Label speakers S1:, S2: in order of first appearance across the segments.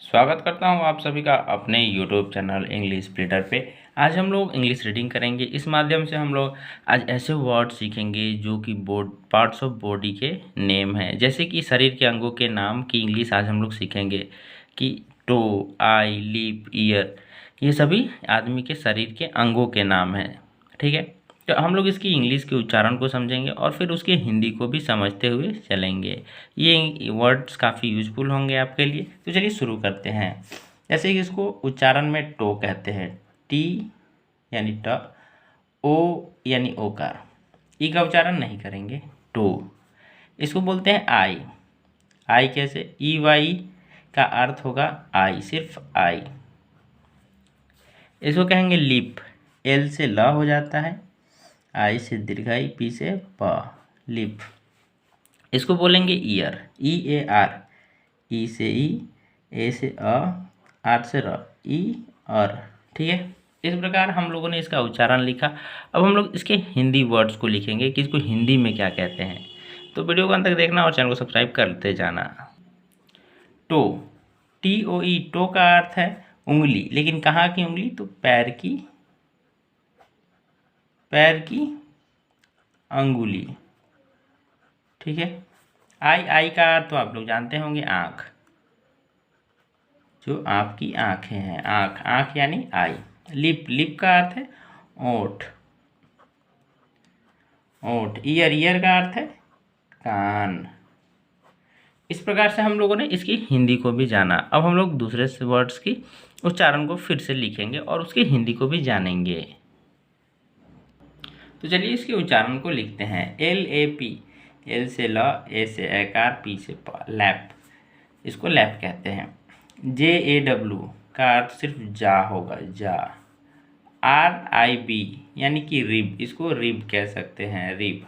S1: स्वागत करता हूं आप सभी का अपने YouTube चैनल इंग्लिश स्प्लिटर पे। आज हम लोग इंग्लिश रीडिंग करेंगे। इस माध्यम से हम लोग आज ऐसे वर्ड सीखेंगे जो कि पार्ट्स ऑफ बॉडी के नेम हैं, जैसे कि शरीर के अंगों के नाम की इंग्लिश आज हम लोग सीखेंगे कि टो, आई, लिप, ईयर, ये सभी आदमी के शरीर के अंगों के नाम हैं। ठीक है, तो हम लोग इसकी इंग्लिश के उच्चारण को समझेंगे और फिर उसके हिंदी को भी समझते हुए चलेंगे। ये वर्ड्स काफ़ी यूजफुल होंगे आपके लिए। तो चलिए शुरू करते हैं। जैसे कि इसको उच्चारण में टो कहते हैं, टी यानी ट, ओ यानी ओकार, ई का उच्चारण नहीं करेंगे, टो। इसको बोलते हैं आई। आई कैसे? ई वाई का अर्थ होगा आई, सिर्फ आई। इसको कहेंगे लिप, एल से ल हो जाता है, आई से दीर्घाई, पी से प, लिप। इसको बोलेंगे ईयर, ई ए आर, ई से ई, ए से अ, आर से र, ई और। ठीक है, इस प्रकार हम लोगों ने इसका उच्चारण लिखा। अब हम लोग इसके हिंदी वर्ड्स को लिखेंगे कि इसको हिंदी में क्या कहते हैं। तो वीडियो को अंत तक देखना और चैनल को सब्सक्राइब करते जाना। Toe, T O E, toe का अर्थ है उंगली, लेकिन कहाँ की उंगली? तो पैर की अंगुली। ठीक है, आई, आई का अर्थ तो आप लोग जानते होंगे, आँख, जो आपकी आँखें हैं, आँख, आँख यानी आई। लिप, लिप का अर्थ है ओठ, ओठ। ईयर, ईयर का अर्थ है कान। इस प्रकार से हम लोगों ने इसकी हिंदी को भी जाना। अब हम लोग दूसरे वर्ड्स की उच्चारण को फिर से लिखेंगे और उसकी हिंदी को भी जानेंगे। तो चलिए इसके उच्चारण को लिखते हैं। एल ए पी, एल से ल, ए से एकार, पी से प, लैप। इसको लैप कहते हैं। जे ए डब्लू का अर्थ सिर्फ जा होगा, जा। आर आई बी यानी कि रिब, इसको रिब कह सकते हैं, rib.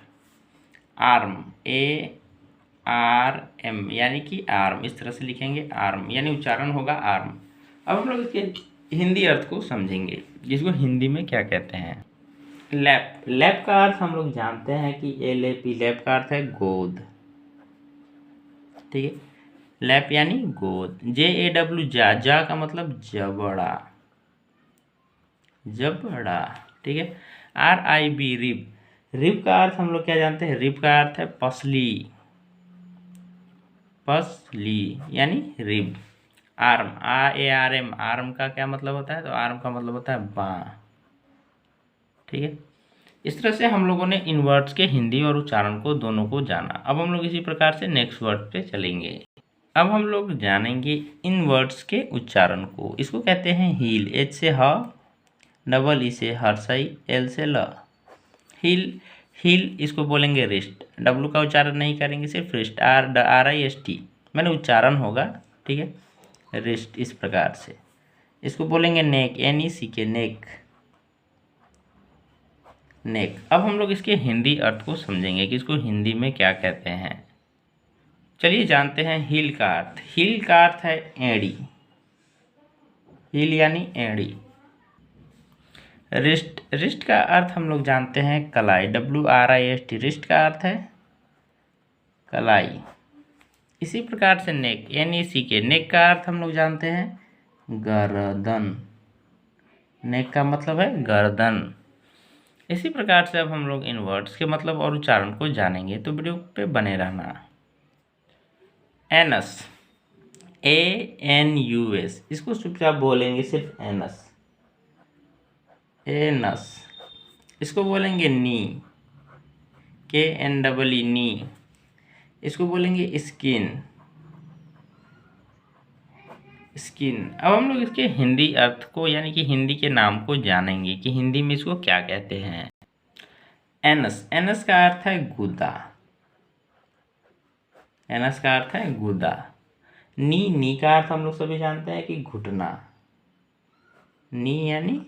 S1: Arm, A R M यानी कि आर्म, इस तरह से लिखेंगे, आर्म यानी उच्चारण होगा आर्म। अब हम लोग इसके हिंदी अर्थ को समझेंगे, जिसको हिंदी में क्या कहते हैं। लैप, लैप का अर्थ हम लोग जानते हैं कि एल ए पी, लैप का अर्थ है गोद। ठीक है, लैप यानी गोद। जे ए डब्ल्यू, जा, जा का मतलब जबड़ा, जबड़ा। ठीक है, R I B, rib, rib का अर्थ हम लोग क्या जानते हैं? रिब का अर्थ है पसली, पसली यानी रिब। आर्म, आ ए आर एम, आर्म का क्या मतलब होता है? तो आर्म का मतलब होता है बाँ। ठीक है, इस तरह से हम लोगों ने इन वर्ड्स के हिंदी और उच्चारण को दोनों को जाना। अब हम लोग इसी प्रकार से नेक्स्ट वर्ड पे चलेंगे। अब हम लोग जानेंगे इन वर्ड्स के उच्चारण को। इसको कहते हैं हील, एच से ह, डबल ई से हर्षई, एल से ल, हील। हील इसको बोलेंगे रिस्ट, डब्लू का उच्चारण नहीं करेंगे, सिर्फ wrist, R R I S T मैंने उच्चारण होगा। ठीक है, रिस्ट। इस प्रकार से इसको बोलेंगे नेक, एन ई सी के, नेक, नेक। अब हम लोग इसके हिंदी अर्थ को समझेंगे कि इसको हिंदी में क्या कहते हैं। चलिए जानते हैं हील का अर्थ। हील का अर्थ है एड़ी, हील यानी एड़ी। रिस्ट, रिस्ट का अर्थ हम लोग जानते हैं कलाई, W R I S T, wrist का अर्थ है कलाई। इसी प्रकार से नेक, एन ई सी के, नेक का अर्थ हम लोग जानते हैं गर्दन, नेक का मतलब है गर्दन। इसी प्रकार से अब हम लोग इन वर्ड्स के मतलब और उच्चारण को जानेंगे, तो वीडियो पे बने रहना। Anus, A N U S, इसको चुपचाप बोलेंगे सिर्फ एनस, एनस। इसको बोलेंगे नी, के एन डबल ई, नी। इसको बोलेंगे स्किन, स्किन। अब हम लोग इसके हिंदी अर्थ को यानी कि हिंदी के नाम को जानेंगे कि हिंदी में इसको क्या कहते हैं। एनस, एनस का अर्थ है गुदा, एनस का अर्थ है गुदा। नी, नी का अर्थ हम लोग सभी जानते हैं कि घुटना, नी यानी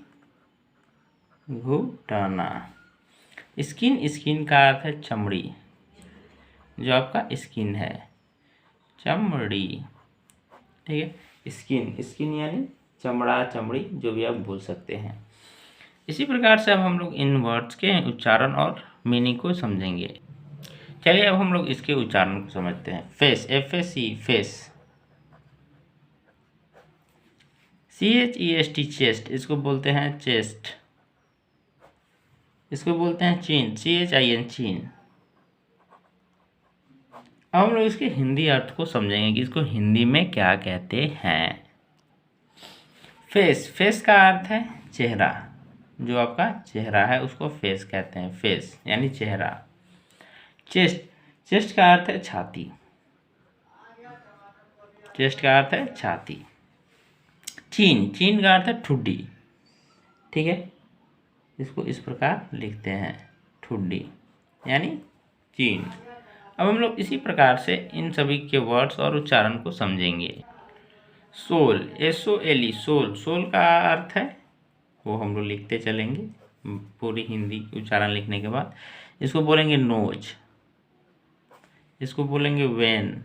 S1: घुटना। स्किन, स्किन का अर्थ है चमड़ी, जो आपका स्किन है, चमड़ी। ठीक है, स्किन, स्किन यानी चमड़ा, चमड़ी, जो भी आप बोल सकते हैं। इसी प्रकार से अब हम लोग इन वर्ड्स के उच्चारण और मीनिंग को समझेंगे। चलिए अब हम लोग इसके उच्चारण को समझते हैं। Face, F A C, face, CHEST chest, इसको बोलते हैं चेस्ट। इसको बोलते हैं चीन, CHIN चीन। अब हम लोग इसके हिंदी अर्थ को समझेंगे कि इसको हिंदी में क्या कहते हैं। फेस, फेस का अर्थ है चेहरा, जो आपका चेहरा है उसको फेस कहते हैं, फेस यानी चेहरा। चेस्ट, चेस्ट का अर्थ है छाती, चेस्ट का अर्थ है छाती। चीन, चीन का अर्थ है ठुड्डी, ठीक है, इसको इस प्रकार लिखते हैं ठुड्डी यानी चीन। अब हम लोग इसी प्रकार से इन सभी के वर्ड्स और उच्चारण को समझेंगे। सोल, SOLE सोल, सोल का अर्थ है, वो हम लोग लिखते चलेंगे पूरी हिंदी उच्चारण लिखने के बाद। इसको बोलेंगे नोज, इसको बोलेंगे वेन,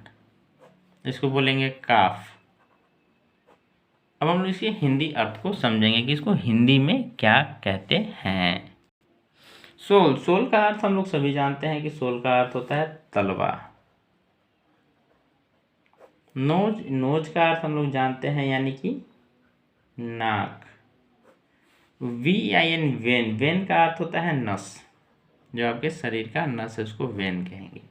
S1: इसको बोलेंगे काफ। अब हम लोग इसके हिंदी अर्थ को समझेंगे कि इसको हिंदी में क्या कहते हैं। सोल, सोल का अर्थ हम लोग सभी जानते हैं कि सोल का अर्थ होता है तलवा। नोज, नोज का अर्थ हम लोग जानते हैं यानी कि नाक। VIN वेन, वेन का अर्थ होता है नस, जो आपके शरीर का नस है उसको वेन कहेंगे,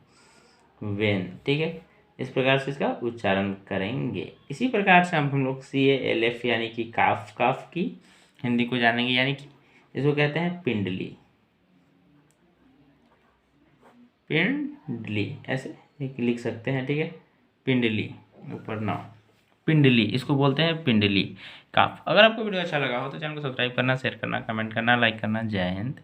S1: वेन, ठीक है। इस प्रकार से इसका उच्चारण करेंगे। इसी प्रकार से हम लोग CALF यानी कि काफ, काफ की हिंदी को जानेंगे, यानी कि इसको कहते हैं पिंडली, पिंडली ऐसे लिख सकते हैं, ठीक है, पिंडली ऊपर ना, पिंडली, इसको बोलते हैं पिंडली काफ। अगर आपको वीडियो अच्छा लगा हो तो चैनल को सब्सक्राइब करना, शेयर करना, कमेंट करना, लाइक करना। जय हिंद।